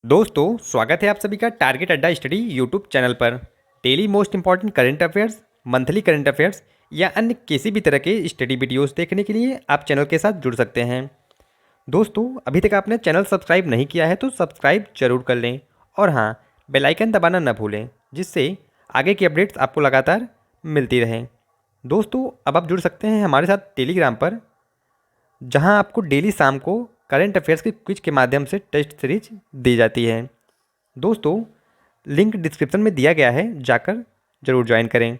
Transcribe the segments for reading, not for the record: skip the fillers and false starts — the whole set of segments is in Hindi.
दोस्तों स्वागत है आप सभी का टारगेट अड्डा स्टडी यूट्यूब चैनल पर। Daily most important current affairs, monthly current affairs या अन्य किसी भी तरह के स्टडी वीडियोस देखने के लिए आप चैनल के साथ जुड़ सकते हैं। दोस्तों अभी तक आपने चैनल सब्सक्राइब नहीं किया है तो सब्सक्राइब जरूर कर लें और हाँ, बेल आइकन दबाना न भूलें, जिससे आगे की अपडेट्स आपको लगातार मिलती रहें। दोस्तों अब आप जुड़ सकते हैं हमारे साथ टेलीग्राम पर, जहां आपको डेली शाम को करंट अफेयर्स के क्विज के माध्यम से टेस्ट सीरीज दी जाती है। दोस्तों लिंक डिस्क्रिप्शन में दिया गया है, जाकर ज़रूर ज्वाइन करें।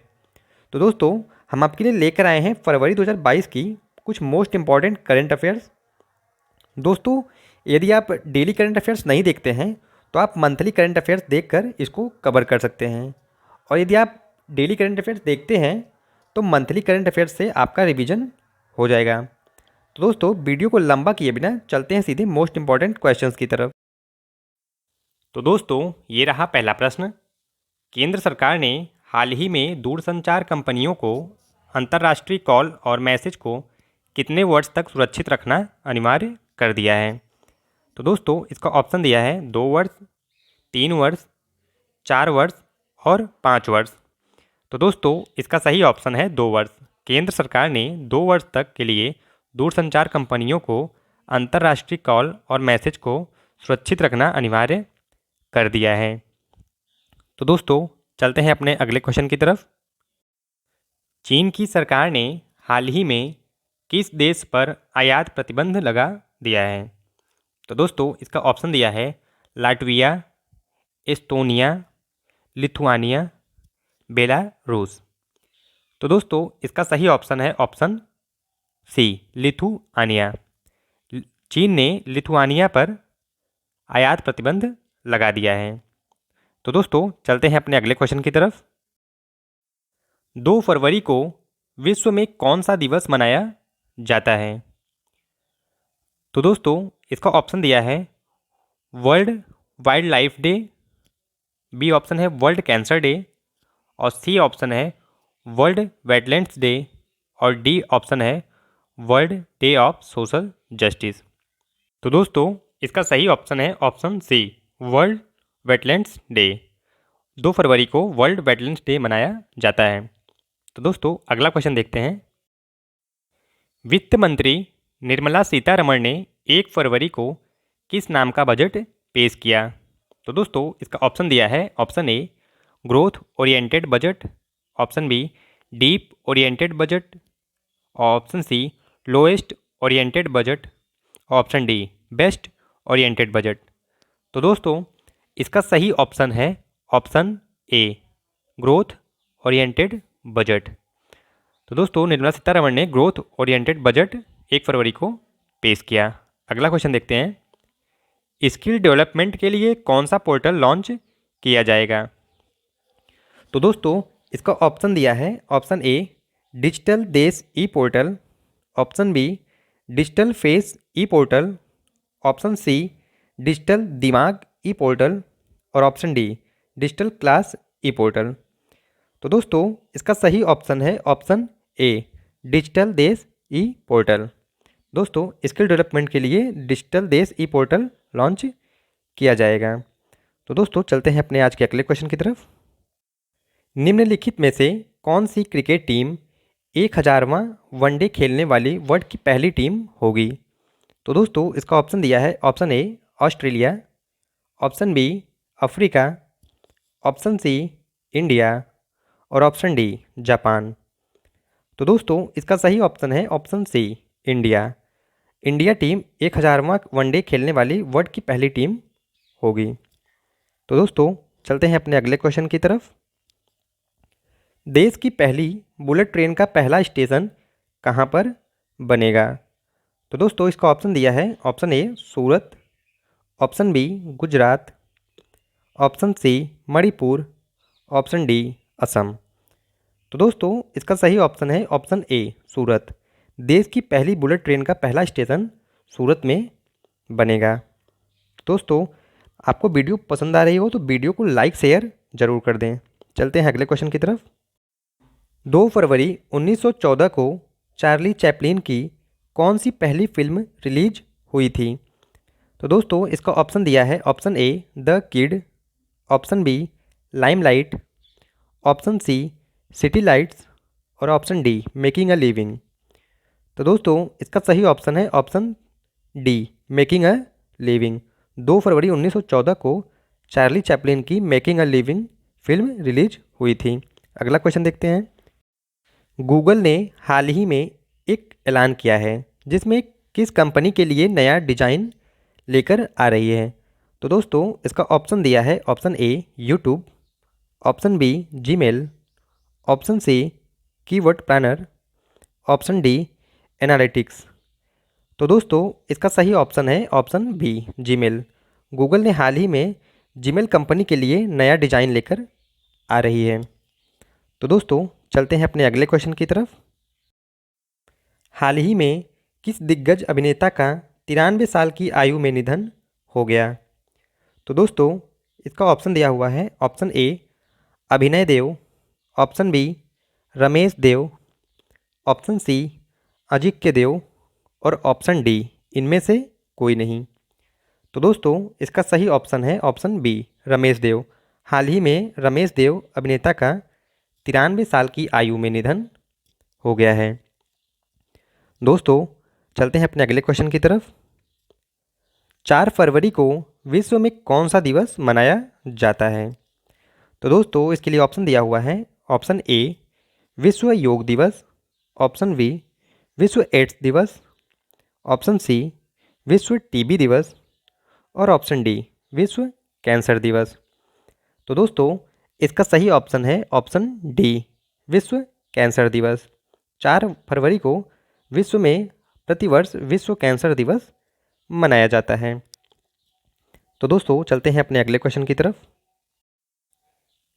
तो दोस्तों हम आपके लिए लेकर आए हैं फरवरी 2022 की कुछ मोस्ट इंपॉर्टेंट करंट अफेयर्स। दोस्तों यदि आप डेली करंट अफेयर्स नहीं देखते हैं तो आप मंथली करंट अफेयर्स देखकर इसको कवर कर सकते हैं, और यदि आप डेली करंट अफेयर्स देखते हैं तो मंथली करंट अफेयर्स से आपका रिवीजन हो जाएगा। तो दोस्तों वीडियो को लंबा किए बिना चलते हैं सीधे मोस्ट इंपॉर्टेंट क्वेश्चंस की तरफ। तो दोस्तों ये रहा पहला प्रश्न। केंद्र सरकार ने हाल ही में दूरसंचार कंपनियों को अंतर्राष्ट्रीय कॉल और मैसेज को कितने वर्ष तक सुरक्षित रखना अनिवार्य कर दिया है? तो दोस्तों इसका ऑप्शन दिया है 2 वर्ष, 3 वर्ष, 4 वर्ष और 5 वर्ष। तो दोस्तों इसका सही ऑप्शन है 2 वर्ष। केंद्र सरकार ने 2 वर्ष तक के लिए दूरसंचार कंपनियों को अंतर्राष्ट्रीय कॉल और मैसेज को सुरक्षित रखना अनिवार्य कर दिया है। तो दोस्तों चलते हैं अपने अगले क्वेश्चन की तरफ। चीन की सरकार ने हाल ही में किस देश पर आयात प्रतिबंध लगा दिया है? तो दोस्तों इसका ऑप्शन दिया है लाटविया, एस्टोनिया, लिथुआनिया, बेलारूस। तो दोस्तों इसका सही ऑप्शन है ऑप्शन सी, लिथुआनिया। चीन ने लिथुआनिया पर आयात प्रतिबंध लगा दिया है। तो दोस्तों चलते हैं अपने अगले क्वेश्चन की तरफ। 2 फरवरी को विश्व में कौन सा दिवस मनाया जाता है? तो दोस्तों इसका ऑप्शन दिया है world wild life day, B option है वर्ल्ड कैंसर डे, और सी ऑप्शन है वर्ल्ड वेटलैंड्स डे, और डी ऑप्शन है world day of social justice. तो दोस्तों इसका सही ऑप्शन है option C, world wetlands day. 2 फरवरी को वर्ल्ड वेटलैंड्स डे मनाया जाता है। तो दोस्तों अगला क्वेश्चन देखते हैं। वित्त मंत्री निर्मला सीतारमण ने 1 फरवरी को किस नाम का बजट पेश किया? तो दोस्तों इसका ऑप्शन दिया है option A growth oriented budget, option B deep oriented budget, option C lowest oriented budget, option D best oriented budget. तो दोस्तों इसका सही ऑप्शन है option A growth oriented budget. तो दोस्तों निर्मला सीतारमण ने ग्रोथ ओरिएंटेड बजट 1 फरवरी को पेश किया। अगला क्वेश्चन देखते हैं। स्किल डेवलपमेंट के लिए कौन सा पोर्टल लॉन्च किया जाएगा? तो दोस्तों इसका ऑप्शन दिया है ऑप्शन ए डिजिटल देश e portal, option B digital face e portal, option C digital दिमाग ई पोर्टल, और option D digital class e portal. तो दोस्तों इसका सही ऑप्शन है ऑप्शन ए डिजिटल देश ई पोर्टल। दोस्तों स्किल डेवलपमेंट के लिए डिजिटल देश ई पोर्टल लॉन्च किया जाएगा। तो दोस्तों चलते हैं अपने आज के अगले क्वेश्चन की तरफ। निम्नलिखित में से कौन सी क्रिकेट टीम 1000वां वनडे खेलने वाली वर्ल्ड की पहली टीम होगी? तो दोस्तों इसका ऑप्शन दिया है option A Australia, option B Africa, option C India, और ऑप्शन डी जापान। तो दोस्तों इसका सही ऑप्शन है option C India. India team 1000वां वनडे खेलने वाली वर्ल्ड की पहली टीम होगी। तो दोस्तों चलते हैं अपने अगले क्वेश्चन की तरफ। देश की पहली बुलेट ट्रेन का पहला स्टेशन कहाँ पर बनेगा? तो दोस्तों इसका ऑप्शन दिया है option A Surat, option B Gujarat, option C Manipur, option D Assam. तो दोस्तों इसका सही ऑप्शन है ऑप्शन ए सूरत। देश की पहली बुलेट ट्रेन का पहला स्टेशन सूरत में बनेगा। दोस्तों आपको वीडियो पसंद आ रही हो तो वीडियो को लाइक शेयर जरूर कर दें। चलते हैं अगले क्वेश्चन की तरफ। 2 फरवरी 1914 को चार्ली चैपलिन की कौन सी पहली फिल्म रिलीज हुई थी? तो दोस्तों इसका ऑप्शन दिया है option A The Kid, option B Limelight, option C City Lights और option D Making a Living. तो दोस्तों इसका सही ऑप्शन है option D Making a Living. 2 फरवरी 1914 को चार्ली चैपलिन की Making a Living film release हुई थी। अगला क्वेश्चन देखते हैं। गूगल ने हाल ही में एक ऐलान किया है जिसमें किस कंपनी के लिए नया डिजाइन लेकर आ रही है। तो दोस्तों इसका ऑप्शन दिया है option A YouTube, option B Gmail, option C keyword planner, option D analytics. तो दोस्तों इसका सही ऑप्शन है ऑप्शन बी जीमेल। गूगल ने हाल ही में जीमेल कंपनी के लिए नया डिजाइन लेकर आ रही है। तो दोस्तों चलते हैं अपने अगले क्वेश्चन की तरफ। हाल ही में किस दिग्गज अभिनेता का 93 साल की आयु में निधन हो गया। तो दोस्तों इसका ऑप्शन दिया हुआ है ऑप्शन ए अभिनय देव, ऑप्शन बी रमेश देव, ऑप्शन सी अजिंक्य देव और ऑप्शन डी इनमें से कोई नहीं। तो दोस्तों इसका सही ऑप्शन है ऑप्शन बी रमेश देव। हाल ही में रमेश देव अभिनेता का 93 साल की आयु में निधन हो गया है। दोस्तों चलते हैं अपने अगले क्वेश्चन की तरफ। 4 फरवरी को विश्व में कौन सा दिवस मनाया जाता है। तो दोस्तों इसके लिए ऑप्शन दिया हुआ है ऑप्शन ए विश्व योग दिवस, ऑप्शन बी विश्व एड्स दिवस, ऑप्शन सी विश्व टीबी दिवस और ऑप्शन डी विश्व कैंसर दिवस। तो दोस्तों इसका सही ऑप्शन है ऑप्शन डी विश्व कैंसर दिवस। 4 फरवरी को विश्व में प्रतिवर्ष विश्व कैंसर दिवस मनाया जाता है। तो दोस्तों चलते हैं अपने अगले क्वेश्चन की तरफ।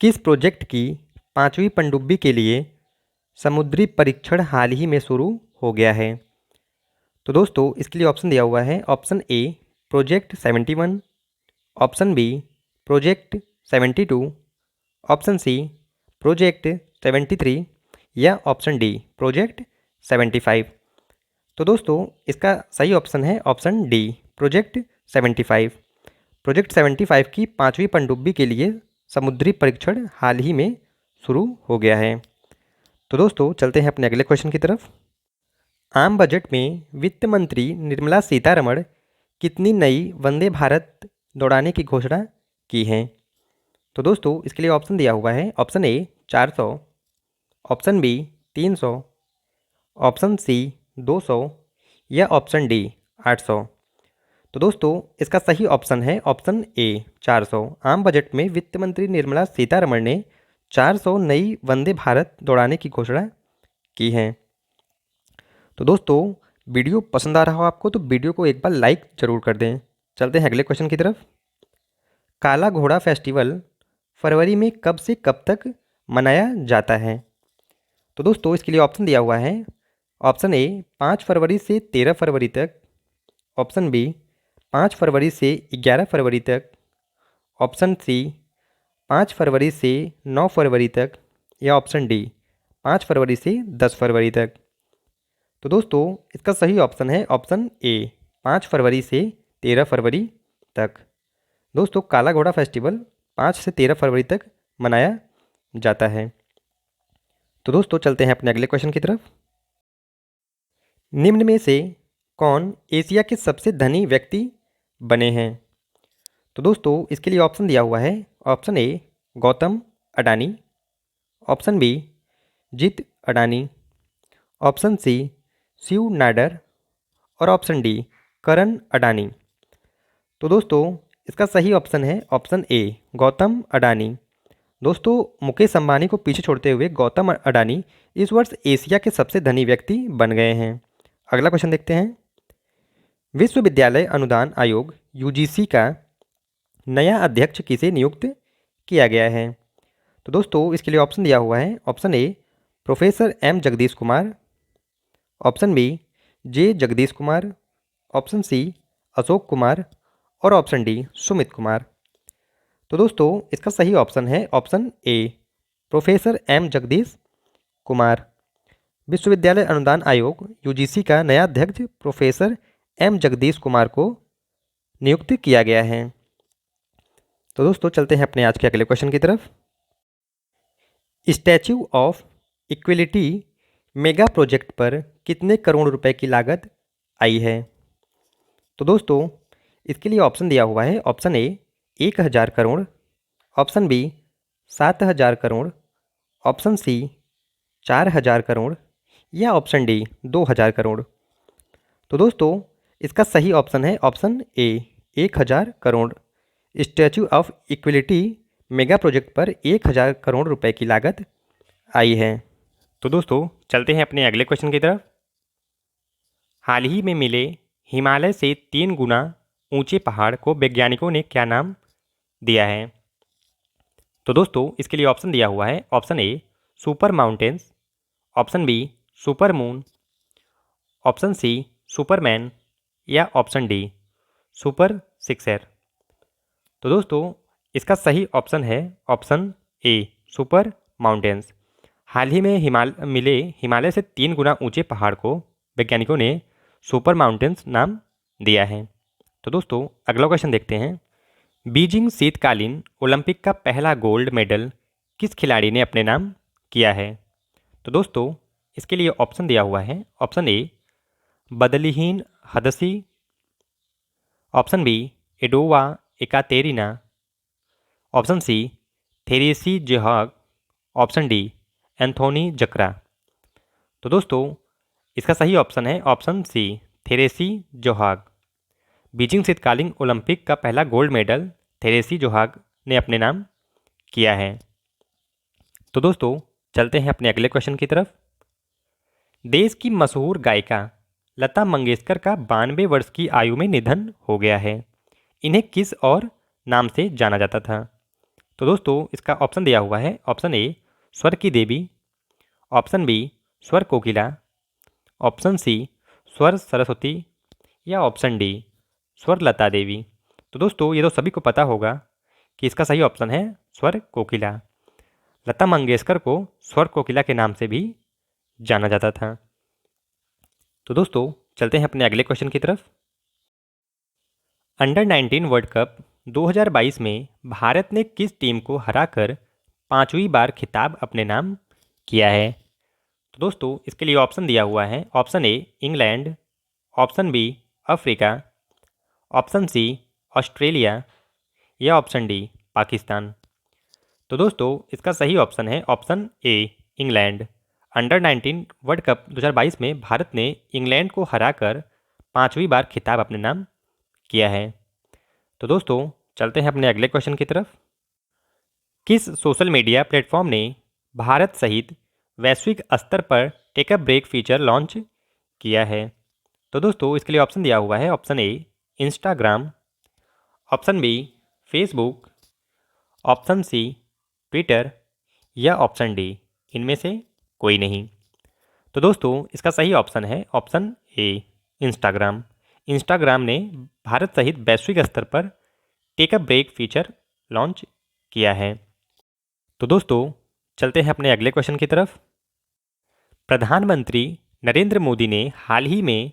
किस प्रोजेक्ट की 5वीं पनडुब्बी के लिए समुद्री परीक्षण हाल ही में शुरू हो गया है। तो दोस्तों इसके लिए ऑप्शन दिया हुआ है option A project 71, option B project 72, option C project 73 या ऑप्शन डी प्रोजेक्ट 75। तो दोस्तों इसका सही ऑप्शन है ऑप्शन डी प्रोजेक्ट 75। प्रोजेक्ट 75 की 5वीं पनडुब्बी के लिए समुद्री परीक्षण हाल ही में शुरू हो गया है। तो दोस्तों चलते हैं अपने अगले क्वेश्चन की तरफ। आम बजट में वित्त मंत्री निर्मला सीतारमण कितनी नई वंदे भारत दौड़ाने की घोषणा की है। तो दोस्तों इसके लिए ऑप्शन दिया हुआ है option A 400, option B 300, option C 200 या ऑप्शन डी 800। तो दोस्तों इसका सही ऑप्शन है ऑप्शन ए 400। आम बजट में वित्त मंत्री निर्मला सीतारमण ने 400 नई वंदे भारत दौड़ाने की घोषणा की है। तो दोस्तों वीडियो पसंद आ रहा हो आपको तो वीडियो को एक बार लाइक जरूर कर दें। चलते हैं अगले क्वेश्चन की तरफ। काला घोड़ा फेस्टिवल फरवरी में कब से कब तक मनाया जाता है। तो दोस्तों इसके लिए ऑप्शन दिया हुआ है ऑप्शन ए 5 फरवरी से 13 फरवरी तक, ऑप्शन बी 5 फरवरी से 11 फरवरी तक, ऑप्शन सी 5 फरवरी से 9 फरवरी तक या ऑप्शन डी 5 फरवरी से 10 फरवरी तक। तो दोस्तों इसका सही ऑप्शन है ऑप्शन ए 5 फरवरी से 13 फरवरी तक। दोस्तों काला घोड़ा फेस्टिवल 5 से 13 फरवरी तक मनाया जाता है। तो दोस्तों चलते हैं अपने अगले क्वेश्चन की तरफ। निम्न में से कौन एशिया के सबसे धनी व्यक्ति बने हैं। तो दोस्तों इसके लिए ऑप्शन दिया हुआ है option A Gautam Adani, option B Jeet Adani, option C Shiv Nadar और ऑप्शन डी करण अडानी। तो दोस्तों इसका सही ऑप्शन है ऑप्शन ए गौतम अडानी। दोस्तों मुकेश अंबानी को पीछे छोड़ते हुए गौतम अडानी इस वर्ष एशिया के सबसे धनी व्यक्ति बन गए हैं। अगला क्वेश्चन देखते हैं। विश्वविद्यालय अनुदान आयोग यूजीसी का नया अध्यक्ष किसे नियुक्त किया गया है। तो दोस्तों इसके लिए ऑप्शन दिया हुआ है option A professor M Jagadish Kumar, option B J Jagadish Kumar, option C Ashok Kumar और ऑप्शन डी सुमित कुमार। तो दोस्तों इसका सही ऑप्शन है option A professor M Jagadish Kumar. विश्वविद्यालय अनुदान आयोग यूजीसी का नया अध्यक्ष प्रोफेसर एम जगदीश कुमार को नियुक्त किया गया है। तो दोस्तों चलते हैं अपने आज के अगले क्वेश्चन की तरफ। Statue of equality mega project पर कितने करोड़ रुपए की लागत आई है? तो दोस्तों इसके लिए ऑप्शन दिया हुआ है। Option A 1,000 crore, option B 7,000 crore, option C 4,000 crore या ऑप्शन डी 2,000 करोड़। तो दोस्तों इसका सही ऑप्शन है option A 1,000 crore. Statue of equality mega project पर 1,000 करोड़ रुपए की लागत आई है। तो दोस्तों चलते हैं अपने अगले क्वेश्चन की तरफ। हाल ही में मिले हिमालय से 3 गुना ऊंचे पहाड़ को वैज्ञानिकों ने क्या नाम दिया है? तो दोस्तों इसके लिए ऑप्शन दिया हुआ है। Option A super mountains, option B super moon, option C superman या ऑप्शन डी सुपर सिक्सर। तो दोस्तों इसका सही ऑप्शन है ऑप्शन ए सुपर माउंटेन्स। हाल ही में मिले हिमालय से 3 गुना ऊंचे पहाड़ को वैज्ञानिकों ने सुपर माउंटेन्स नाम दिया है। तो दोस्तों अगला क्वेश्चन देखते हैं। बीजिंग शीतकालीन ओलंपिक का पहला गोल्ड मेडल किस खिलाड़ी ने अपने नाम किया है? तो दोस्तों इसके लिए ऑप्शन दिया हुआ है। ऑप्शन ए बदलिहीन हदसी, option B Adova Ekaterina, option C Therese Johaug, option D Anthony जकरा। तो दोस्तों इसका सही ऑप्शन है option C Therese Johaug. Beijing शीतकालीन ओलंपिक का पहला गोल्ड मेडल थेरेसी जोहाग ने अपने नाम किया है। तो दोस्तों चलते हैं अपने अगले क्वेश्चन की तरफ। देश की मशहूर गायिका लता मंगेशकर का 92 वर्ष की आयु में निधन हो गया है। इन्हें किस और नाम से जाना जाता था? तो दोस्तों इसका ऑप्शन दिया हुआ है। ऑप्शन ए स्वर की देवी, ऑप्शन बी स्वर कोकिला, ऑप्शन सी स्वर सरस्वती या ऑप्शन डी स्वर लता देवी। तो दोस्तों ये तो सभी को पता होगा कि इसका सही ऑप्शन है स्वर कोकिला। लता मंगेशकर को स्वर कोकिला के नाम से भी जाना जाता था। तो दोस्तों चलते हैं अपने अगले क्वेश्चन की तरफ। अंडर 19 वर्ल्ड कप 2022 में भारत ने किस टीम को हराकर 5वीं बार खिताब अपने नाम किया है? तो दोस्तों इसके लिए ऑप्शन दिया हुआ है। Option A England, option B Africa, option C Australia या ऑप्शन डी पाकिस्तान। तो दोस्तों इसका सही ऑप्शन है option A England. Under 19 world cup 2022 में भारत ने इंग्लैंड को हराकर 5वीं बार खिताब अपने नाम किया है। तो दोस्तों चलते हैं अपने अगले क्वेश्चन की तरफ। किस सोशल मीडिया प्लेटफॉर्म ने भारत सहित वैश्विक स्तर पर take a break feature launch किया है? तो दोस्तों इसके लिए ऑप्शन दिया हुआ है। Option A Instagram, option B Facebook, option C Twitter या ऑप्शन डी इनमें से कोई नहीं। तो दोस्तों इसका सही ऑप्शन है ऑप्शन ए इंस्टाग्राम। इंस्टाग्राम ने भारत सहित वैश्विक स्तर पर take a break feature launch किया है। तो दोस्तों चलते हैं अपने अगले क्वेश्चन की तरफ। प्रधानमंत्री नरेंद्र मोदी ने हाल ही में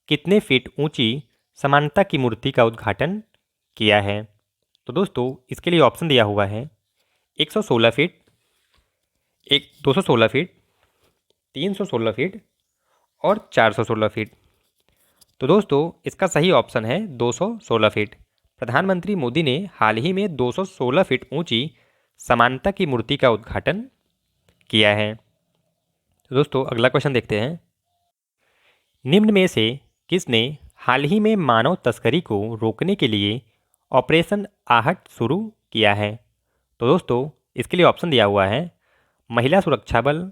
कितने फीट ऊंची समानता की मूर्ति का उद्घाटन किया है? तो दोस्तों इसके लिए ऑप्शन दिया हुआ है। 116 फीट, 216 फीट, 316 फीट और 416 फीट। तो दोस्तों इसका सही ऑप्शन है 216 फीट। प्रधानमंत्री मोदी ने हाल ही में 216 फीट ऊंची समानता की मूर्ति का उद्घाटन किया है। तो दोस्तों अगला क्वेश्चन देखते हैं। निम्न में से किसने हाल ही में मानव तस्करी को रोकने के लिए ऑपरेशन आहट शुरू किया है? तो दोस्तों इसके लिए ऑप्शन दिया हुआ है। महिला सुरक्षा बल,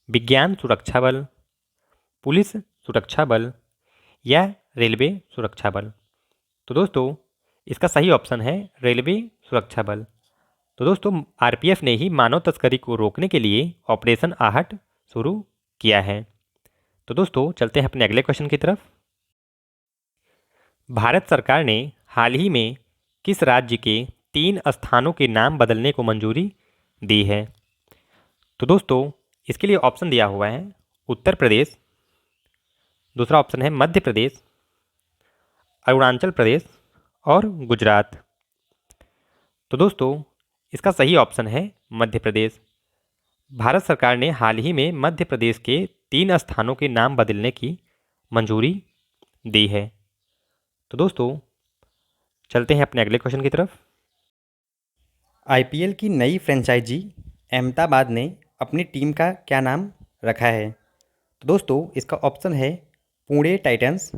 विज्ञान सुरक्षा बल, पुलिस सुरक्षा बल या रेलवे सुरक्षा बल। तो दोस्तों इसका सही ऑप्शन है रेलवे सुरक्षा बल। तो दोस्तों आरपीएफ ने ही मानव तस्करी को रोकने के लिए ऑपरेशन आहट शुरू किया है। तो दोस्तों चलते हैं अपने अगले क्वेश्चन की तरफ। भारत सरकार ने हाल ही में किस राज्य के 3 स्थानों के नाम बदलने को मंजूरी दी है? तो दोस्तों इसके लिए ऑप्शन दिया हुआ है। उत्तर प्रदेश, दूसरा ऑप्शन है मध्य प्रदेश, अरुणाचल प्रदेश और गुजरात। तो दोस्तों इसका सही ऑप्शन है मध्य प्रदेश। भारत सरकार ने हाल ही में मध्य प्रदेश के 3 स्थानों के नाम बदलने की मंजूरी दी है। तो दोस्तों चलते हैं अपने अगले क्वेश्चन की तरफ। आईपीएल की नई फ्रेंचाइजी अहमदाबाद ने अपनी टीम का क्या नाम रखा है? तो दोस्तों इसका ऑप्शन है Pune Titans,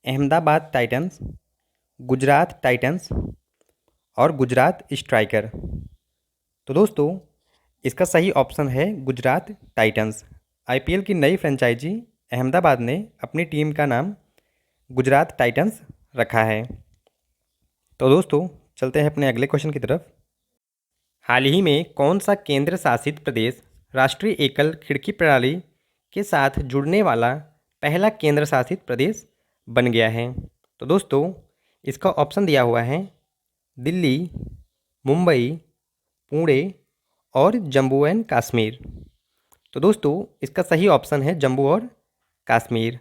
Ahmedabad Titans, Gujarat Titans और गुजरात स्ट्राइकर। तो दोस्तों इसका सही ऑप्शन है गुजरात टाइटंस। आईपीएल की नई फ्रेंचाइजी अहमदाबाद ने अपनी टीम का नाम गुजरात टाइटंस रखा है। तो दोस्तों चलते हैं अपने अगले क्वेश्चन की तरफ। हाल ही में कौन सा केंद्र शासित प्रदेश राष्ट्रीय एकल खिड़की प्रणाली के साथ जुड़ने वाला पहला केंद्र शासित प्रदेश बन गया है? तो दोस्तों इसका ऑप्शन दिया हुआ है दिल्ली, मुंबई, पुणे और जम्मू एंड कश्मीर। तो दोस्तों इसका सही ऑप्शन है जम्मू और कश्मीर।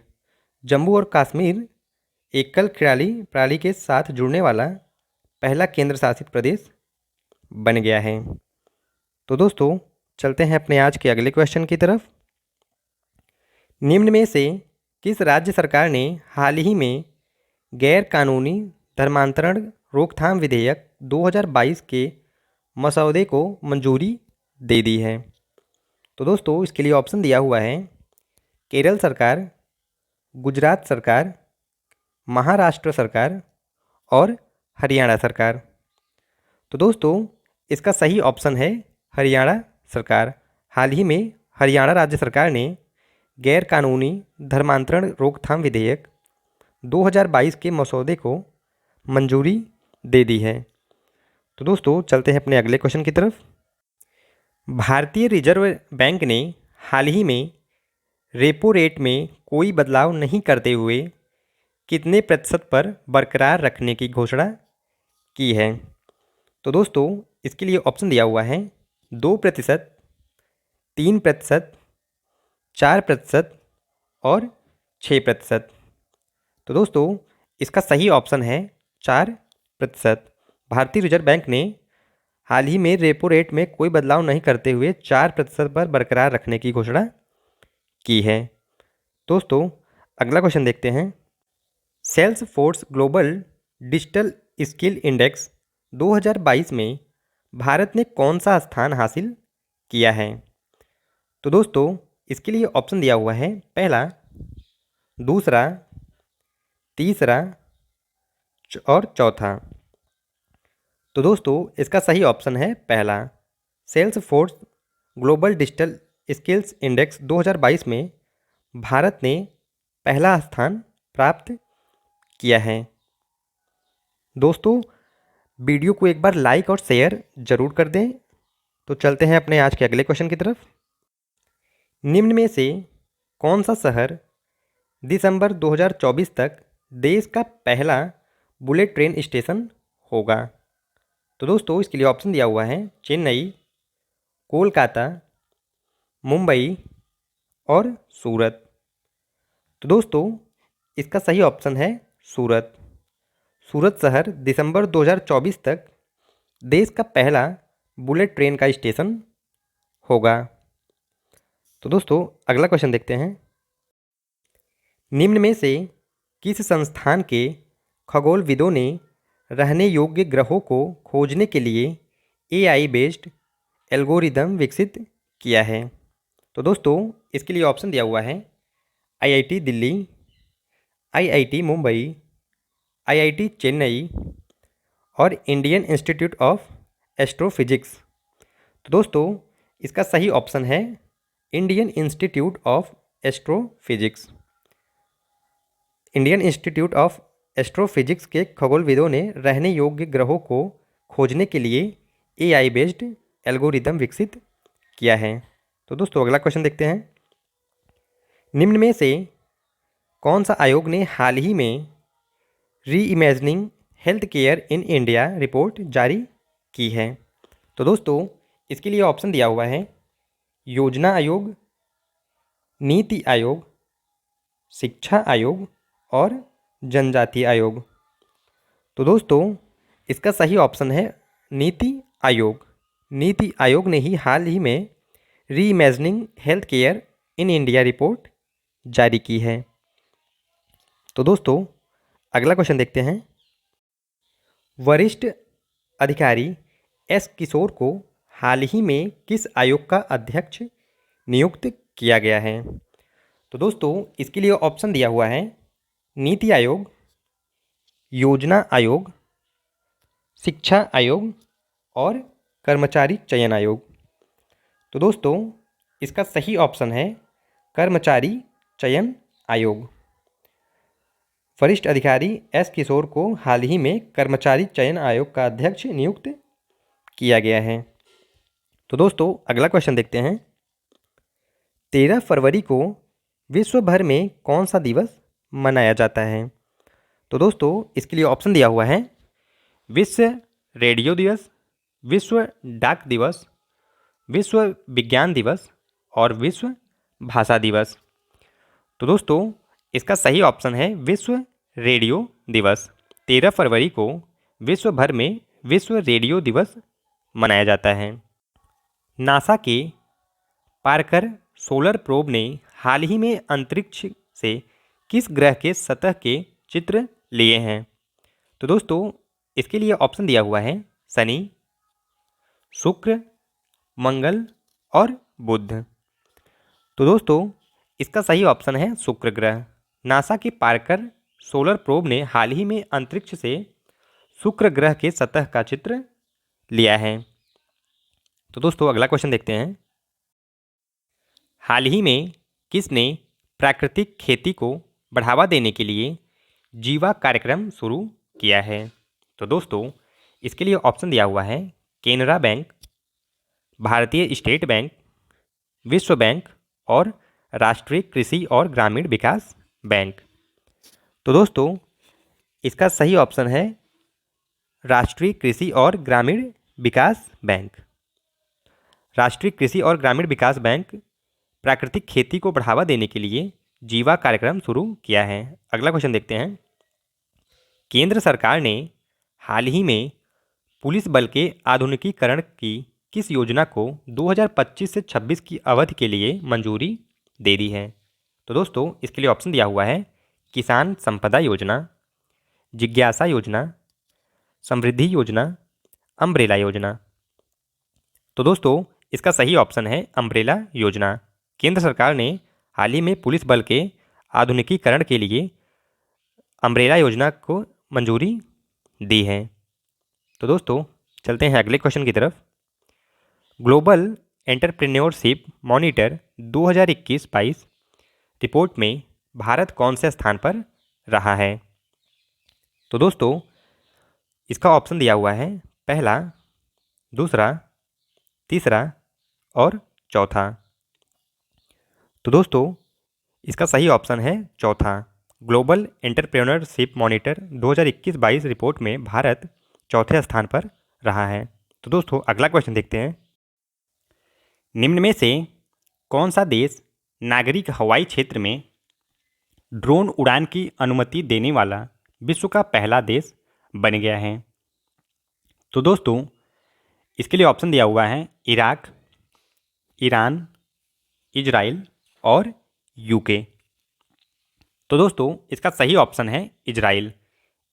जम्मू और कश्मीर एकल खिड़की प्रणाली के साथ जुड़ने वाला पहला केंद्र शासित प्रदेश बन गया है। तो दोस्तों चलते हैं अपने आज के अगले क्वेश्चन की तरफ। निम्न में से किस राज्य सरकार ने हाल ही में गैर कानूनी धर्मांतरण रोकथाम विधेयक 2022 के मसौदे को मंजूरी दे दी है? तो दोस्तों इसके लिए ऑप्शन दिया हुआ है केरल सरकार, गुजरात सरकार, महाराष्ट्र सरकार और हरियाणा सरकार। तो दोस्तों इसका सही ऑप्शन है हरियाणा सरकार। हाल ही में हरियाणा राज्य सरकार ने गैर कानूनी धर्मांतरण रोकथाम विधेयक 2022 के मसौदे को मंजूरी दे दी है। तो दोस्तों चलते हैं अपने अगले क्वेश्चन की तरफ। भारतीय रिजर्व बैंक ने हाल ही में रेपो रेट में कोई बदलाव नहीं करते हुए कितने प्रतिशत पर बरकरार रखने की घोषणा की है? तो दोस्तों इसके लिए ऑप्शन दिया हुआ है 2%, 3%, 4% और 6%। तो दोस्तों इसका सही ऑप्शन है 4%। भारतीय रिजर्व बैंक ने हाल ही में रेपो रेट में कोई बदलाव नहीं करते हुए 4% पर बरकरार रखने की घोषणा की है। दोस्तों अगला क्वेश्चन देखते हैं। Salesforce global digital skill index 2022 में भारत ने कौन सा स्थान हासिल किया है? तो दोस्तों इसके लिए ऑप्शन दिया हुआ है पहला, दूसरा, तीसरा और चौथा। तो दोस्तों इसका सही ऑप्शन है पहला। Salesforce global digital skills index 2022 में भारत ने पहला स्थान प्राप्त किया है। दोस्तों वीडियो को एक बार लाइक और शेयर जरूर कर दें। तो चलते हैं अपने आज के अगले क्वेश्चन की तरफ। निम्न में से कौन सा शहर दिसंबर 2024 तक देश का पहला बुलेट ट्रेन स्टेशन होगा? तो दोस्तों इसके लिए ऑप्शन दिया हुआ है चेन्नई, कोलकाता, मुंबई और सूरत। तो दोस्तों इसका सही ऑप्शन है सूरत। सूरत शहर दिसंबर 2024 तक देश का पहला बुलेट ट्रेन का स्टेशन होगा। तो दोस्तों अगला क्वेश्चन देखते हैं। निम्न में से किस संस्थान के खगोलविदों ने रहने योग्य ग्रहों को खोजने के लिए एआई बेस्ड एल्गोरिदम विकसित किया है? तो दोस्तों इसके लिए ऑप्शन दिया हुआ है IIT Delhi, IIT Mumbai, IIT Chennai और इंडियन इंस्टीट्यूट ऑफ एस्ट्रोफिजिक्स। तो दोस्तों इसका सही ऑप्शन है Indian institute of astrophysics. Indian institute of astrophysics के खगोलविदों ने रहने योग्य ग्रहों को खोजने के लिए एआई बेस्ड एल्गोरिदम विकसित किया है। तो दोस्तों अगला क्वेश्चन देखते हैं। निम्न में से कौन सा आयोग ने हाल ही में री imagining health care in India report जारी की है? तो दोस्तों इसके लिए ऑप्शन दिया हुआ है योजना आयोग, नीति आयोग, शिक्षा आयोग और जनजाति आयोग। तो दोस्तों इसका सही ऑप्शन है नीति आयोग। नीति आयोग ने ही हाल ही में री imagining health care in India report जारी की है। तो दोस्तों अगला क्वेश्चन देखते हैं। वरिष्ठ अधिकारी एस किशोर को हाल ही में किस आयोग का अध्यक्ष नियुक्त किया गया है? तो दोस्तों इसके लिए ऑप्शन दिया हुआ है नीति आयोग, योजना आयोग, शिक्षा आयोग और कर्मचारी चयन आयोग। तो दोस्तों इसका सही ऑप्शन है कर्मचारी चयन आयोग। वरिष्ठ अधिकारी एस किशोर को हाल ही में कर्मचारी चयन आयोग का अध्यक्ष नियुक्त किया गया है। तो दोस्तों अगला क्वेश्चन देखते हैं। 13 फरवरी को विश्व भर में कौन सा दिवस मनाया जाता है? तो दोस्तों इसके लिए ऑप्शन दिया हुआ है विश्व रेडियो दिवस, विश्व डाक दिवस, विश्व विज्ञान दिवस और विश्व भाषा दिवस। तो दोस्तों इसका सही ऑप्शन है विश्व रेडियो दिवस। 13 फरवरी को विश्व भर में विश्व रेडियो दिवस मनाया जाता है। नासा के पार्कर सोलर प्रोब ने हाल ही में अंतरिक्ष से किस ग्रह के सतह के चित्र लिए हैं? तो दोस्तों इसके लिए ऑप्शन दिया हुआ है शनि, शुक्र, मंगल और बुध। तो दोस्तों इसका सही ऑप्शन है शुक्र ग्रह। नासा के पार्कर सोलर प्रोब ने हाल ही में अंतरिक्ष से शुक्र ग्रह के सतह का चित्र लिया है। तो दोस्तों अगला क्वेश्चन देखते हैं। हाल ही में किसने प्राकृतिक खेती को बढ़ावा देने के लिए जीवा कार्यक्रम शुरू किया है? तो दोस्तों इसके लिए ऑप्शन दिया हुआ है केनरा बैंक, भारतीय स्टेट बैंक, विश्व बैंक और राष्ट्रीय कृषि और ग्रामीण विकास बैंक। तो दोस्तों इसका सही ऑप्शन है राष्ट्रीय कृषि और ग्रामीण विकास बैंक। राष्ट्रीय कृषि और ग्रामीण विकास बैंक प्राकृतिक खेती को बढ़ावा देने के लिए जीवा कार्यक्रम शुरू किया है। अगला क्वेश्चन देखते हैं। केंद्र सरकार ने हाल ही में पुलिस बल के आधुनिकीकरण की किस योजना को 2025 से 26 की अवधि के लिए मंजूरी दे दी है? तो दोस्तों इसके लिए ऑप्शन दिया हुआ है किसान संपदा योजना, जिज्ञासा योजना, समृद्धि योजना, अम्ब्रेला योजना। तो दोस्तों इसका सही ऑप्शन है अम्ब्रेला योजना। केंद्र सरकार ने हाल ही में पुलिस बल के आधुनिकीकरण के लिए अम्ब्रेला योजना को मंजूरी दी है। तो दोस्तों चलते हैं अगले क्वेश्चन की तरफ। ग्लोबल एंटरप्रेन्योरशिप मॉनिटर 2021-22 रिपोर्ट में भारत कौन से स्थान पर रहा है? तो दोस्तों इसका ऑप्शन दिया हुआ है पहला, दूसरा, तीसरा और चौथा। तो दोस्तों इसका सही ऑप्शन है चौथा। ग्लोबल एंटरप्रेन्योरशिप मॉनिटर 2021-22 रिपोर्ट में भारत चौथे स्थान पर रहा है। तो दोस्तों अगला क्वेश्चन देखते हैं। निम्न में से कौन सा देश नागरिक हवाई क्षेत्र में ड्रोन उड़ान की अनुमति देने वाला विश्व का पहला देश बन गया है? तो दोस्तों इसके लिए ऑप्शन दिया हुआ है इराक, ईरान, इजराइल और यूके। तो दोस्तों इसका सही ऑप्शन है इजराइल।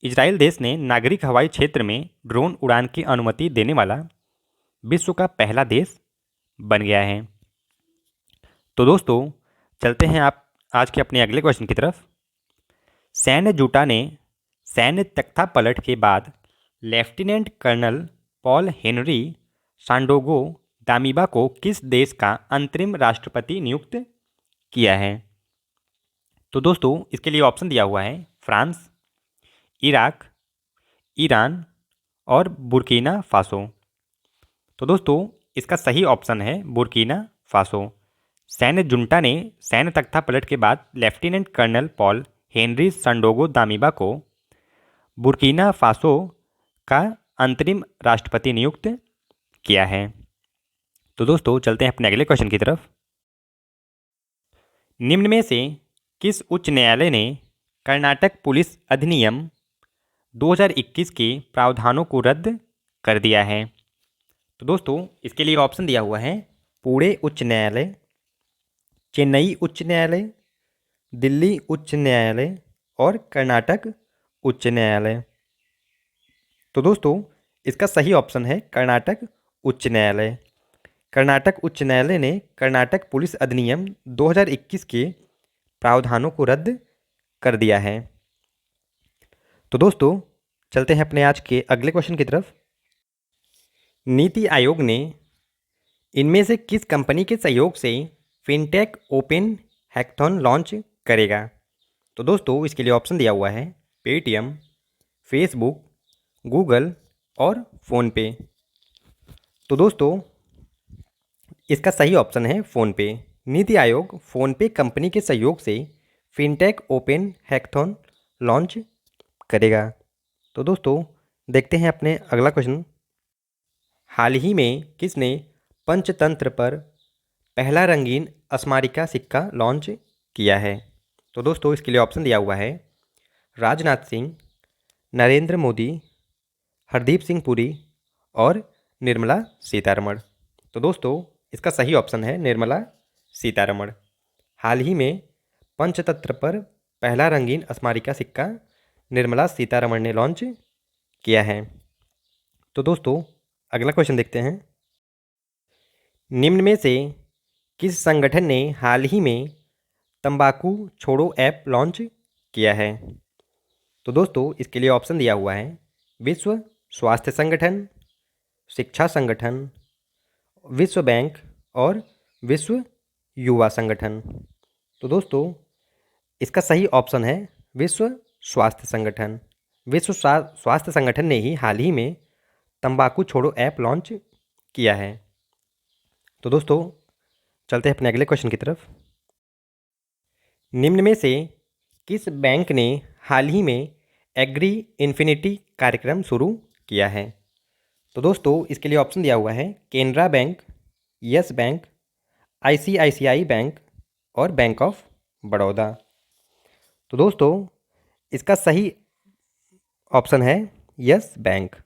इजराइल देश ने नागरिक हवाई क्षेत्र में ड्रोन उड़ान की अनुमति देने वाला विश्व का पहला देश बन गया है। तो दोस्तों चलते हैं आप आज के अपने अगले क्वेश्चन की तरफ। सैन्य जुटा ने सैन्य तख्तापलट के बाद लेफ्टिनेंट कर्नल पॉल हेनरी सांडोगो दामिबा को किस देश का अंतरिम राष्ट्रपति नियुक्त किया है? तो दोस्तों इसके लिए ऑप्शन दिया हुआ है फ्रांस, इराक, ईरान और बुर्किना फासो। तो दोस्तों इसका सही ऑप्शन है बुर्किना फासो। सैन्य जुंटा ने सैन्य तख्तापलट के बाद लेफ्टिनेंट कर्नल पॉल हेनरी सांडोगो दामिबा को बुर्किना फासो का अंतरिम राष्ट्रपति नियुक्त किया है। तो दोस्तों चलते हैं अपने अगले क्वेश्चन की तरफ। निम्न में से किस उच्च न्यायालय ने कर्नाटक पुलिस अधिनियम 2021 के प्रावधानों को रद्द कर दिया है? तो दोस्तों इसके लिए ऑप्शन दिया हुआ है पुणे उच्च न्यायालय, चेन्नई उच्च न्यायालय, दिल्ली उच्च न्यायालय और कर्नाटक उच्च न्यायालय। तो दोस्तों इसका सही ऑप्शन है कर्नाटक उच्च न्यायालय। कर्नाटक उच्च न्यायालय ने कर्नाटक पुलिस अधिनियम 2021 के प्रावधानों को रद्द कर दिया है। तो दोस्तों चलते हैं अपने आज के अगले क्वेश्चन की तरफ। नीति आयोग ने इनमें से किस कंपनी के सहयोग से फिनटेक ओपन हैकाथॉन लॉन्च करेगा? तो दोस्तों इसके लिए ऑप्शन दिया हुआ है पेटीएम, फेसबुक, गूगल और फ़ोनपे। तो दोस्तों इसका सही ऑप्शन है PhonePe. NITI Aayog PhonePe company के सहयोग से फिनटेक ओपन हैकाथॉन लॉन्च करेगा। तो दोस्तों देखते हैं अपने अगला क्वेश्चन। हाल ही में किसने पंचतंत्र पर पहला रंगीन स्मारिका सिक्का लॉन्च किया है? तो दोस्तों इसके लिए ऑप्शन दिया हुआ है राजनाथ सिंह, नरेंद्र मोदी, हरदीप सिंह पुरी और निर्मला सीतारमण। तो दोस्तों इसका सही ऑप्शन है निर्मला सीतारमण। हाल ही में पंचतंत्र पर पहला रंगीन स्मारिका सिक्का निर्मला सीतारमण ने लॉन्च किया है। तो दोस्तों अगला क्वेश्चन देखते हैं। निम्न में से किस संगठन ने हाल ही में तंबाकू छोड़ो ऐप लॉन्च किया है? तो दोस्तों इसके लिए ऑप्शन दिया हुआ है विश्व स्वास्थ्य संगठन, शिक्षा संगठन, विश्व बैंक और विश्व युवा संगठन। तो दोस्तों इसका सही ऑप्शन है विश्व स्वास्थ्य संगठन। विश्व स्वास्थ्य संगठन ने ही हाल ही में तंबाकू छोड़ो ऐप लॉन्च किया है। तो दोस्तों चलते हैं अपने अगले क्वेश्चन की तरफ। निम्न में से किस बैंक ने हाल ही में एग्री इन्फिनिटी कार्यक्रम शुरू किया है? तो दोस्तों इसके लिए ऑप्शन दिया हुआ है Canara bank, yes bank, ICICI bank और बैंक ऑफ बड़ौदा। तो दोस्तों इसका सही ऑप्शन है यस बैंक।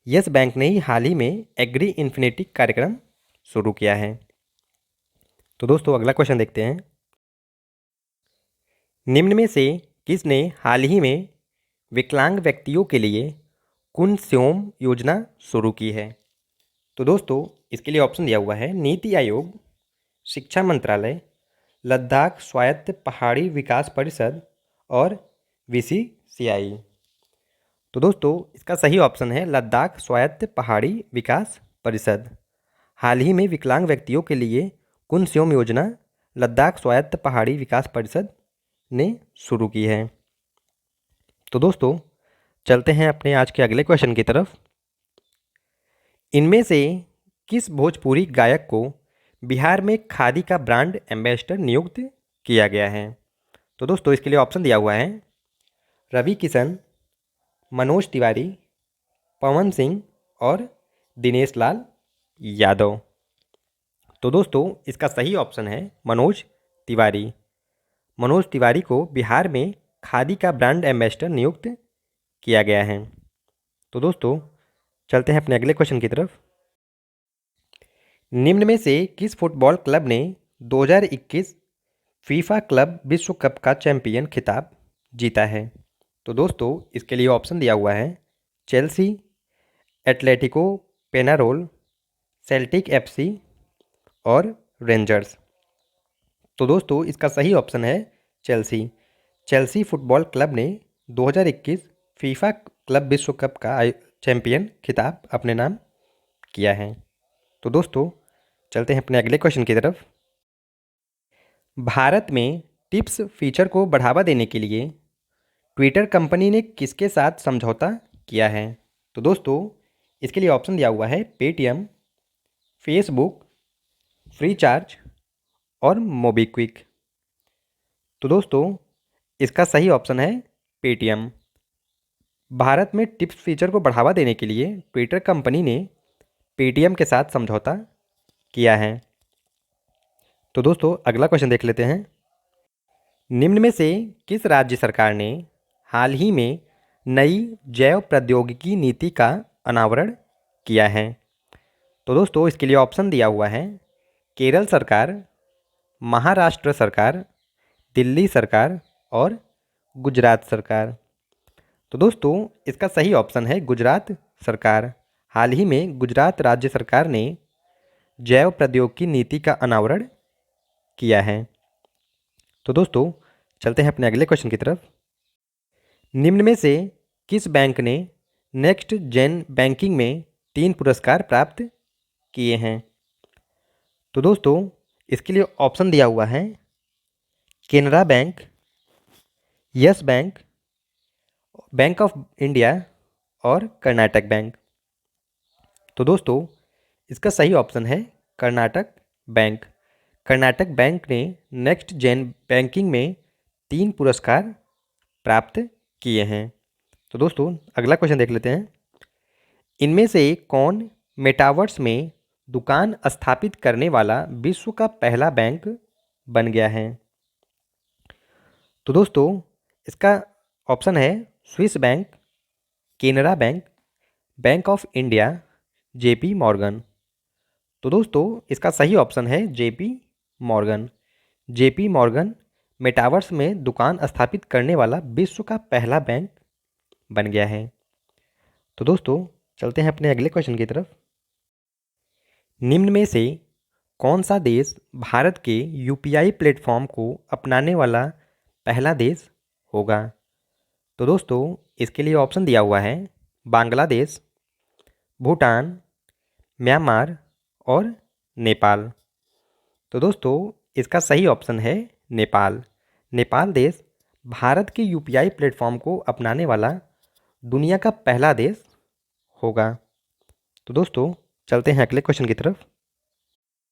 यस बैंक ने ही हाल ही में एग्री इन्फिनिटी कार्यक्रम शुरू किया है। तो दोस्तों अगला क्वेश्चन देखते हैं। निम्न में से किसने हाल ही में विकलांग व्यक्तियों के लिए कुनस्योम योजना शुरू की है? तो दोस्तों इसके लिए ऑप्शन दिया हुआ है नीति आयोग, शिक्षा मंत्रालय, लद्दाख स्वायत्त पहाड़ी विकास परिषद और बीसीसीआई। तो दोस्तों इसका सही ऑप्शन है लद्दाख स्वायत्त पहाड़ी विकास परिषद। हाल ही में विकलांग व्यक्तियों के लिए कुनस्योम योजना लद्दाख स्वायत्त पहाड़ी विकास परिषद ने शुरू की है। तो दोस्तों चलते हैं अपने आज के अगले क्वेश्चन की तरफ। इनमें से किस भोजपुरी गायक को बिहार में खादी का ब्रांड एम्बेसडर नियुक्त किया गया है? तो दोस्तों इसके लिए ऑप्शन दिया हुआ है रवि किशन, मनोज तिवारी, पवन सिंह और दिनेश लाल यादव। तो दोस्तों इसका सही ऑप्शन है मनोज तिवारी। मनोज तिवारी को बिहार में खादी का ब्रांड एम्बेसडर नियुक्त किया गया है। तो दोस्तों चलते हैं अपने अगले क्वेश्चन की तरफ। निम्न में से किस फुटबॉल क्लब ने 2021 फीफा क्लब विश्व कप का चैंपियन खिताब जीता है? तो दोस्तों इसके लिए ऑप्शन दिया हुआ है चेल्सी, एटलेटिको पेनारोल, सेल्टिक एफसी और रेंजर्स। तो दोस्तों इसका सही ऑप्शन है चेल्सी। चेल्सी फुटबॉल क्लब ने 2021 फीफा क्लब विश्व कप का चैंपियन खिताब अपने नाम किया है। तो दोस्तों चलते हैं अपने अगले क्वेश्चन की तरफ। भारत में टिप्स फीचर को बढ़ावा देने के लिए ट्विटर कंपनी ने किसके साथ समझौता किया है? तो दोस्तों इसके लिए ऑप्शन दिया हुआ है पेटीएम, फेसबुक, फ्रीचार्ज और मोबीक्विक। तो दोस्तों इसका सही ऑप्शन है पेटीएम। भारत में टिप्स फीचर को बढ़ावा देने के लिए ट्विटर कंपनी ने पेटीएम के साथ समझौता किया है। तो दोस्तों अगला क्वेश्चन देख लेते हैं। निम्न में से किस राज्य सरकार ने हाल ही में नई जैव प्रौद्योगिकी नीति का अनावरण किया है? तो दोस्तों इसके लिए ऑप्शन दिया हुआ है केरल सरकार, महाराष्ट्र सरकार, दिल्ली सरकार और गुजरात सरकार। तो दोस्तों इसका सही ऑप्शन है गुजरात सरकार। हाल ही में गुजरात राज्य सरकार ने जैव प्रौद्योगिकी नीति का अनावरण किया है। तो दोस्तों चलते हैं अपने अगले क्वेश्चन की तरफ। निम्न में से किस बैंक ने नेक्स्ट जेन बैंकिंग में 3 पुरस्कार प्राप्त किए हैं? तो दोस्तों इसके लिए ऑप्शन दिया हुआ है Canara bank, yes bank, bank of India और कर्नाटक बैंक। तो दोस्तों इसका सही ऑप्शन है कर्नाटक बैंक। कर्नाटक बैंक ने नेक्स्ट जेन बैंकिंग में 3 पुरस्कार प्राप्त किए हैं। तो दोस्तों अगला क्वेश्चन देख लेते हैं। इनमें से कौन मेटावर्स में दुकान स्थापित करने वाला विश्व का पहला बैंक बन गया है? तो दोस्तों इसका ऑप्शन है Swiss bank, Canara bank, bank of India, JP Morgan. तो दोस्तों इसका सही ऑप्शन है JP Morgan. JP Morgan metaverse में दुकान स्थापित करने वाला विश्व का पहला बैंक बन गया है। तो दोस्तों चलते हैं अपने अगले क्वेश्चन की तरफ। निम्न में से कौन सा देश भारत के यूपीआई प्लेटफॉर्म को अपनाने वाला पहला देश होगा? तो दोस्तों इसके लिए ऑप्शन दिया हुआ है बांग्लादेश, भूटान, म्यांमार और नेपाल। तो दोस्तों इसका सही ऑप्शन है नेपाल। नेपाल देश भारत के यूपीआई प्लेटफॉर्म को अपनाने वाला दुनिया का पहला देश होगा। तो दोस्तों चलते हैं अगले क्वेश्चन की तरफ।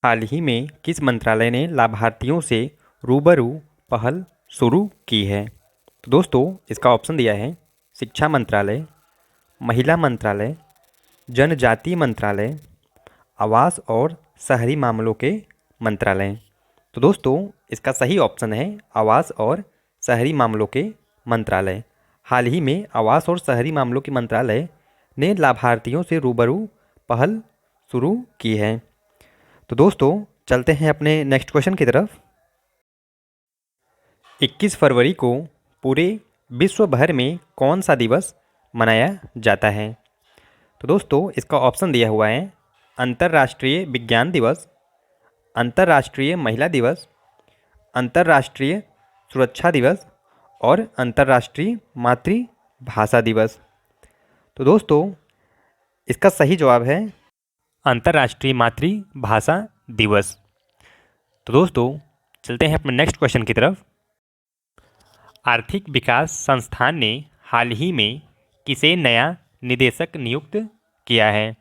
हाल ही में किस मंत्रालय ने लाभार्थियों से रूबरू पहल शुरू की है? तो दोस्तों इसका ऑप्शन दिया है शिक्षा मंत्रालय, महिला मंत्रालय, जनजातीय मंत्रालय, आवास और शहरी मामलों के मंत्रालय। तो दोस्तों इसका सही ऑप्शन है आवास और शहरी मामलों के मंत्रालय। हाल ही में आवास और शहरी मामलों के मंत्रालय ने लाभार्थियों से रूबरू पहल शुरू की है। तो दोस्तों चलते हैं अपने नेक्स्ट क्वेश्चन की तरफ। 21 फरवरी को पूरे विश्व भर में कौन सा दिवस मनाया जाता है? तो दोस्तों इसका ऑप्शन दिया हुआ है अंतर्राष्ट्रीय विज्ञान दिवस, अंतर्राष्ट्रीय महिला दिवस, अंतर्राष्ट्रीय सुरक्षा दिवस और अंतर्राष्ट्रीय मातृभाषा दिवस। तो दोस्तों इसका सही जवाब है अंतर्राष्ट्रीय मातृभाषा दिवस। तो दोस्तों चलते हैं अपने नेक्स्ट क्वेश्चन की तरफ। आर्थिक विकास संस्थान ने हाल ही में किसे नया निदेशक नियुक्त किया है?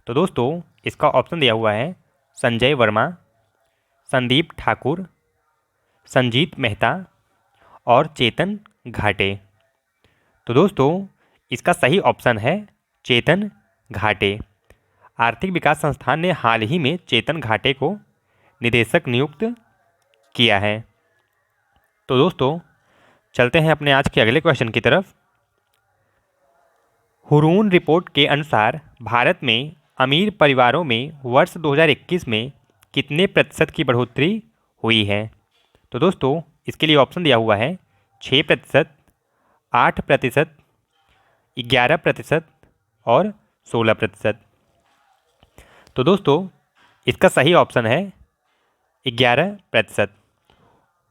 तो दोस्तों इसका ऑप्शन दिया हुआ है संजय वर्मा, संदीप ठाकुर, संजीत मेहता और चेतन घाटे। तो दोस्तों इसका सही ऑप्शन है चेतन घाटे। आर्थिक विकास संस्थान ने हाल ही में चेतन घाटे को निदेशक नियुक्त किया है। तो दोस्तों चलते हैं अपने आज के अगले क्वेश्चन की तरफ। हुरून रिपोर्ट के अनुसार भारत में अमीर परिवारों में वर्ष 2021 में कितने प्रतिशत की बढ़ोतरी हुई है? तो दोस्तों इसके लिए ऑप्शन दिया हुआ है 6%, 8%, 11% और 16%। तो दोस्तों इसका सही ऑप्शन है 11%।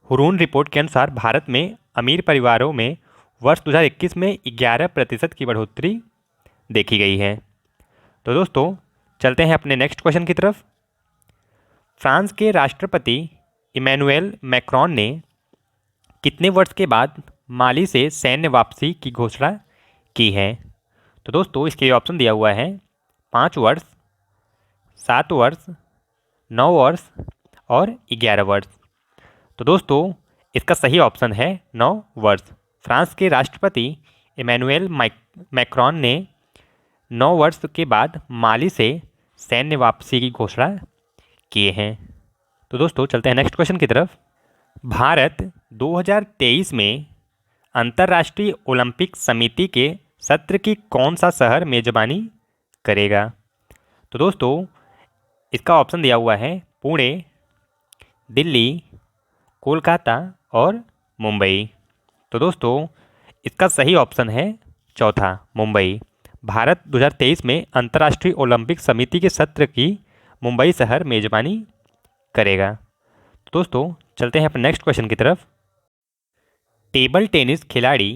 हुरून रिपोर्ट के अनुसार भारत में अमीर परिवारों में वर्ष 2021 में 11% की बढ़ोतरी देखी गई है। तो दोस्तों चलते हैं अपने नेक्स्ट क्वेश्चन की तरफ। फ्रांस के राष्ट्रपति इमैनुएल मैक्रोन ने कितने वर्ष के बाद माली से सैन्य वापसी की घोषणा की है? तो दोस्तों इसके लिए ऑप्शन दिया हुआ है 5 वर्ष, 7 वर्ष, 9 वर्ष और 11 वर्ष। तो दोस्तों इसका सही ऑप्शन है 9 वर्ष। फ्रांस के राष्ट्रपति इमैनुएल मैक्रोन ने 9 वर्ष के बाद माली से सैन्य वापसी की घोषणा किए हैं। तो दोस्तों चलते हैं नेक्स्ट क्वेश्चन की तरफ। भारत 2023 में अंतर्राष्ट्रीय ओलंपिक समिति के सत्र की कौन सा शहर मेजबानी करेगा? तो दोस्तों इसका ऑप्शन दिया हुआ है पुणे, दिल्ली, कोलकाता और मुंबई। तो दोस्तों इसका सही ऑप्शन है चौथा, मुंबई। भारत 2023 में अंतर्राष्ट्रीय ओलंपिक समिति के सत्र की मुंबई शहर मेजबानी करेगा। तो दोस्तों चलते हैं अपने नेक्स्ट क्वेश्चन की तरफ। टेबल टेनिस खिलाड़ी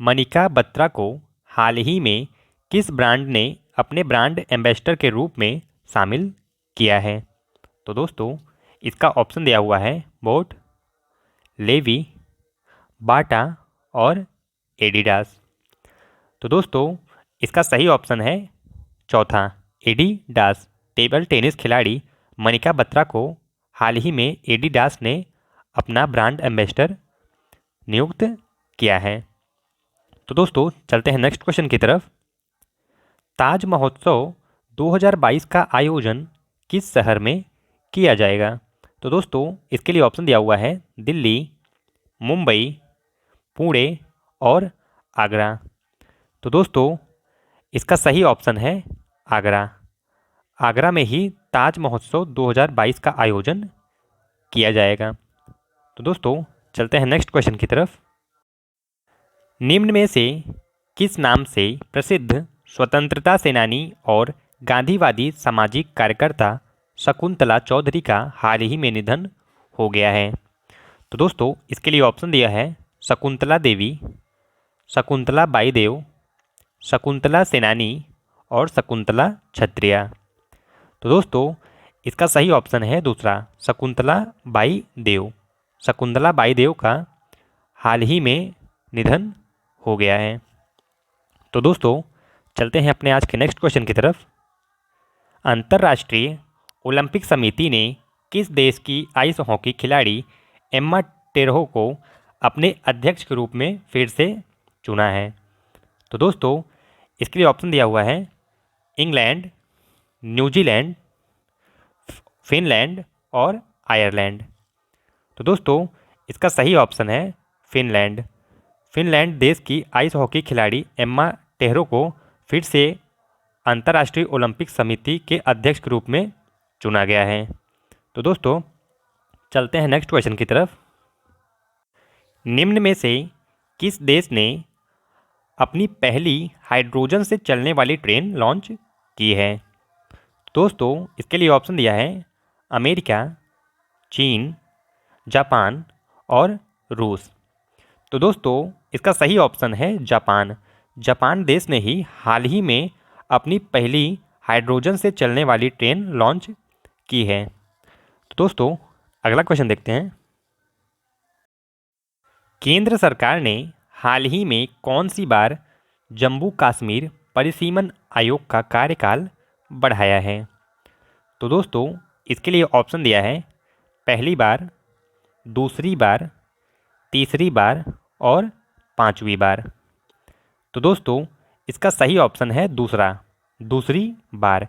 मनिका बत्रा को हाल ही में किस ब्रांड ने अपने ब्रांड एम्बेसडर के रूप में शामिल किया है? तो दोस्तों इसका ऑप्शन दिया हुआ है बोट, लेवी, बाटा और एडिडास। तो दोस्तों इसका सही ऑप्शन है चौथा, एडिडास। टेबल टेनिस खिलाड़ी मनिका बत्रा को हाल ही में एडिडास ने अपना ब्रांड एम्बेसडर नियुक्त किया है। तो दोस्तों चलते हैं नेक्स्ट क्वेश्चन की तरफ। ताज महोत्सव 2022 का आयोजन किस शहर में किया जाएगा? तो दोस्तों इसके लिए ऑप्शन दिया हुआ है दिल्ली, मुंबई, पुणे और आगरा। तो दोस्तों इसका सही ऑप्शन है आगरा। आगरा में ही ताज महोत्सव 2022 का आयोजन किया जाएगा। तो दोस्तों चलते हैं नेक्स्ट क्वेश्चन की तरफ। निम्न में से किस नाम से प्रसिद्ध स्वतंत्रता सेनानी और गांधीवादी सामाजिक कार्यकर्ता शकुंतला चौधरी का हाल ही में निधन हो गया है? तो दोस्तों इसके लिए ऑप्शन दिया है शकुंतला देवी, शकुंतला बाई देव, शकुंतला सेनानी और शकुंतला क्षत्रिय। तो दोस्तों इसका सही ऑप्शन है दूसरा, शकुंतला बाई देव। शकुंतला बाई देव का हाल ही में निधन हो गया है। तो दोस्तों चलते हैं अपने आज के नेक्स्ट क्वेश्चन की तरफ। अंतर्राष्ट्रीय ओलंपिक समिति ने किस देश की आइस हॉकी खिलाड़ी एम्मा टेरहो को अपने अध्यक्ष के रूप में फिर से चुना है? तो दोस्तों इसके लिए ऑप्शन दिया हुआ है इंग्लैंड, न्यूजीलैंड, फिनलैंड और आयरलैंड। तो दोस्तों इसका सही ऑप्शन है फिनलैंड। फिनलैंड देश की आइस हॉकी खिलाड़ी एम्मा टेहरो को फिर से अंतर्राष्ट्रीय ओलंपिक समिति के अध्यक्ष के रूप में चुना गया है। तो दोस्तों चलते हैं नेक्स्ट क्वेश्चन की तरफ। निम्न में से किस देश ने अपनी पहली हाइड्रोजन से चलने वाली ट्रेन लॉन्च की है? दोस्तों इसके लिए ऑप्शन दिया है अमेरिका, चीन, जापान और रूस। तो दोस्तों इसका सही ऑप्शन है जापान। जापान देश ने ही हाल ही में अपनी पहली हाइड्रोजन से चलने वाली ट्रेन लॉन्च की है। तो दोस्तों अगला क्वेश्चन देखते हैं। केंद्र सरकार ने हाल ही में कौन सी बार जम्मू कश्मीर परिसीमन आयोग का कार्यकाल बढ़ाया है? तो दोस्तों इसके लिए ऑप्शन दिया है पहली बार, दूसरी बार, तीसरी बार और पांचवी बार। तो दोस्तों इसका सही ऑप्शन है दूसरा, दूसरी बार।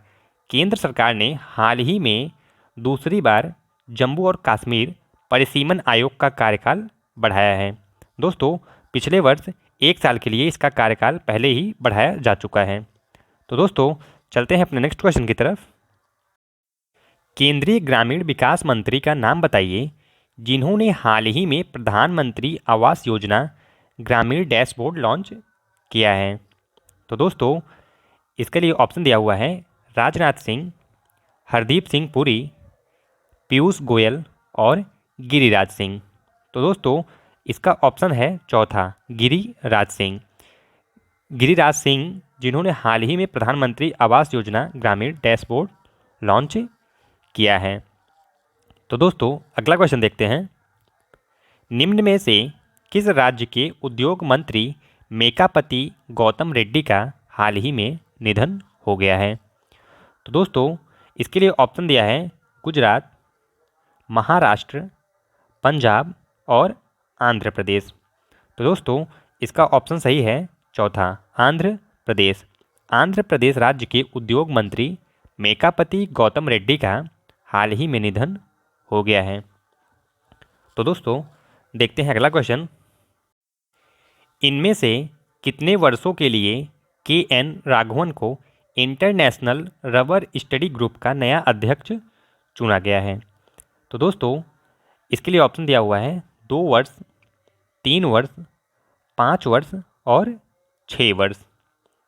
केंद्र सरकार ने हाल ही में दूसरी बार जम्मू और कश्मीर परिसीमन आयोग का कार्यकाल बढ़ाया है। दोस्तों पिछले वर्ष 1 साल के लिए इसका कार्यकाल पहले ही बढ़ाया जा चुका है। तो दोस्तों चलते हैं अपने नेक्स्ट क्वेश्चन की तरफ। केंद्रीय ग्रामीण विकास मंत्री का नाम बताइए जिन्होंने हाल ही में प्रधानमंत्री आवास योजना ग्रामीण डैशबोर्ड लॉन्च किया है? तो दोस्तों इसके लिए ऑप्शन दिया हुआ है राजनाथ सिंह, हरदीप सिंह पुरी, पीयूष गोयल और गिरिराज सिंह। तो दोस्तों इसका ऑप्शन है चौथा, गिरिराज सिंह। गिरिराज सिंह जिन्होंने हाल ही में प्रधानमंत्री आवास योजना ग्रामीण डैशबोर्ड लॉन्च किया है। तो दोस्तों अगला क्वेश्चन देखते हैं। निम्न में से किस राज्य के उद्योग मंत्री मेकापति गौतम रेड्डी का हाल ही में निधन हो गया है? तो दोस्तों इसके लिए ऑप्शन दिया है गुजरात, महाराष्ट्र, पंजाब और आंध्र प्रदेश। तो दोस्तों इसका ऑप्शन सही है चौथा, आंध्र प्रदेश। आंध्र प्रदेश राज्य के उद्योग मंत्री मेकापति गौतम रेड्डी का हाल ही में निधन हो गया है। तो दोस्तों देखते हैं अगला क्वेश्चन। इनमें से कितने वर्षों के लिए के.एन. राघवन को इंटरनेशनल रबर स्टडी ग्रुप का नया अध्यक्ष चुना गया है? तो दोस्तों इसके लिए ऑप्शन दिया हुआ है 2 वर्ष, 3 वर्ष, 5 वर्ष और 6 वर्ष।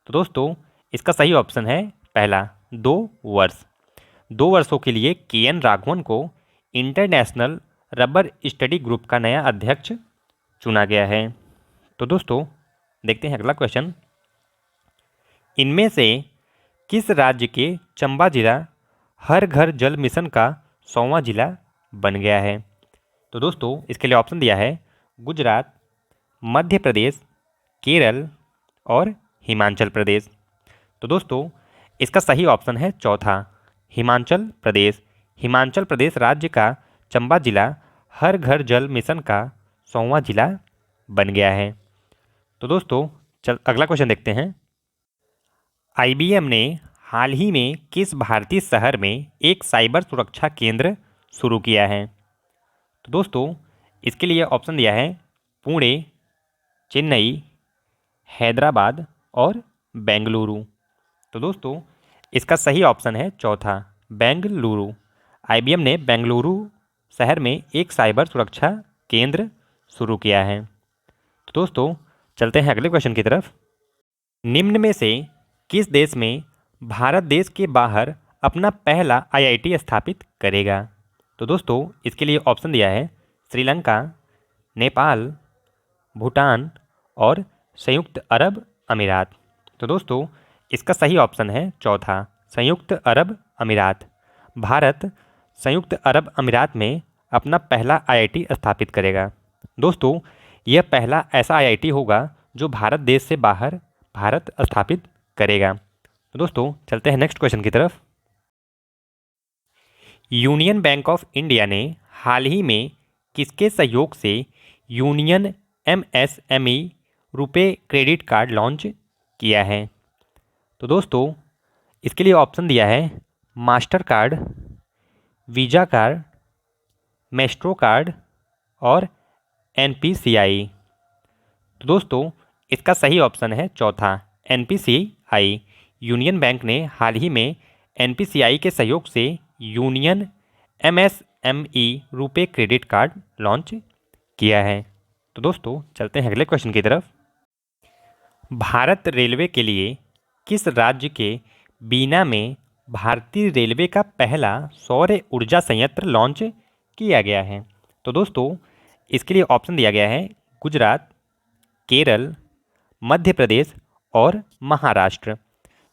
तो दोस्तों इसका सही ऑप्शन है पहला 2 वर्ष। 2 वर्षों के लिए के.एन. राघवन को इंटरनेशनल रबर स्टडी ग्रुप का नया अध्यक्ष चुना गया है। तो दोस्तों देखते हैं अगला क्वेश्चन। इनमें से किस राज्य के चंबा जिला हर घर जल मिशन का 100वां जिला बन गया है? तो दोस्तों इसके लिए ऑप्शन दिया है गुजरात, मध्य प्रदेश, केरल और हिमाचल प्रदेश। तो दोस्तों इसका सही ऑप्शन है चौथा हिमाचल प्रदेश। हिमाचल प्रदेश राज्य का चंबा जिला हर घर जल मिशन का 100वां जिला बन गया है। तो दोस्तों अगला क्वेश्चन देखते हैं। IBM ने हाल ही में किस भारतीय शहर में एक साइबर सुरक्षा केंद्र शुरू किया है? तो दोस्तों इसके लिए ऑप्शन दिया है पुणे, चेन्नई, हैदराबाद और बेंगलुरु। तो दोस्तों इसका सही ऑप्शन है चौथा बेंगलुरु। IBM ने बेंगलुरु शहर में एक साइबर सुरक्षा केंद्र शुरू किया है। तो दोस्तों चलते हैं अगले क्वेश्चन की तरफ। निम्न में से किस देश में भारत देश के बाहर अपना पहला IIT स्थापित करेगा? तो दोस्तों इसके लिए ऑप्शन दिया है श्रीलंका, नेपाल, भूटान और संयुक्त अरब अमीरात। तो दोस्तों इसका सही ऑप्शन है चौथा संयुक्त अरब अमीरात। भारत संयुक्त अरब अमीरात में अपना पहला IIT स्थापित करेगा। दोस्तों यह पहला ऐसा IIT होगा जो भारत देश से बाहर भारत स्थापित करेगा। तो दोस्तों चलते हैं नेक्स्ट क्वेश्चन की तरफ। यूनियन बैंक ऑफ इंडिया ने हाल ही में किसके सहयोग से यूनियन MSME रुपए क्रेडिट कार्ड लॉन्च किया है? तो दोस्तों इसके लिए ऑप्शन दिया है master card, visa card, maestro card और NPCI। तो दोस्तों इसका सही ऑप्शन है चौथा NPCI। यूनियन बैंक ने हाल ही में NPCI के सहयोग से यूनियन MSME रुपए क्रेडिट कार्ड लॉन्च किया है। तो दोस्तों चलते हैं अगले क्वेश्चन की तरफ। भारत रेलवे के लिए किस राज्य के बीना में भारतीय रेलवे का पहला सौर ऊर्जा संयंत्र लॉन्च किया गया है? तो दोस्तों इसके लिए ऑप्शन दिया गया है गुजरात, केरल, मध्य प्रदेश और महाराष्ट्र।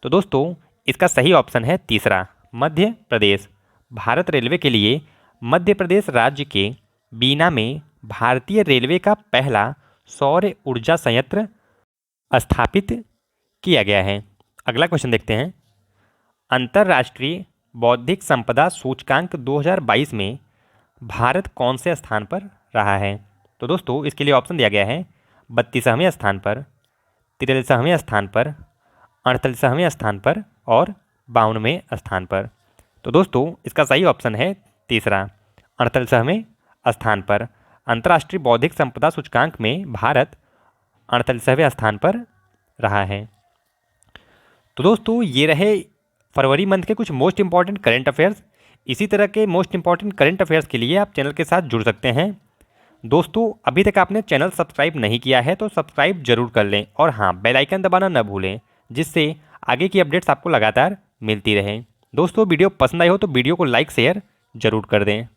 तो दोस्तों इसका सही ऑप्शन है तीसरा मध्य प्रदेश। भारत रेलवे के लिए मध्य प्रदेश राज्य के बीना में भारतीय रेलवे का पहला सौर ऊर्जा संयंत्र स्थापित किया गया है। अगला क्वेश्चन देखते हैं। अंतर्राष्ट्रीय बौद्धिक संपदा सूचकांक 2022 में भारत कौन से स्थान पर रहा है? तो दोस्तों इसके लिए ऑप्शन दिया गया है 32वें स्थान पर, 43वें स्थान पर, 48वें स्थान पर और 52वें स्थान पर। तो दोस्तों इसका सही ऑप्शन है तीसरा 48वें स्थान पर। अंतर्राष्ट्रीय बौद्धिक संपदा सूचकांक में भारत 48वें स्थान पर रहा है। तो दोस्तों ये रहे फरवरी मंथ के कुछ मोस्ट इंपॉर्टेंट करंट अफेयर्स। इसी तरह के मोस्ट इंपॉर्टेंट करंट अफेयर्स के लिए आप चैनल के साथ जुड़ सकते हैं। दोस्तों अभी तक आपने चैनल सब्सक्राइब नहीं किया है तो सब्सक्राइब जरूर कर लें और हाँ बेल आइकन दबाना न भूलें, जिससे आगे की अपडेट्स आपको लगातार मिलती रहें। दोस्तों वीडियो पसंद आई हो तो वीडियो को लाइक शेयर जरूर कर दें।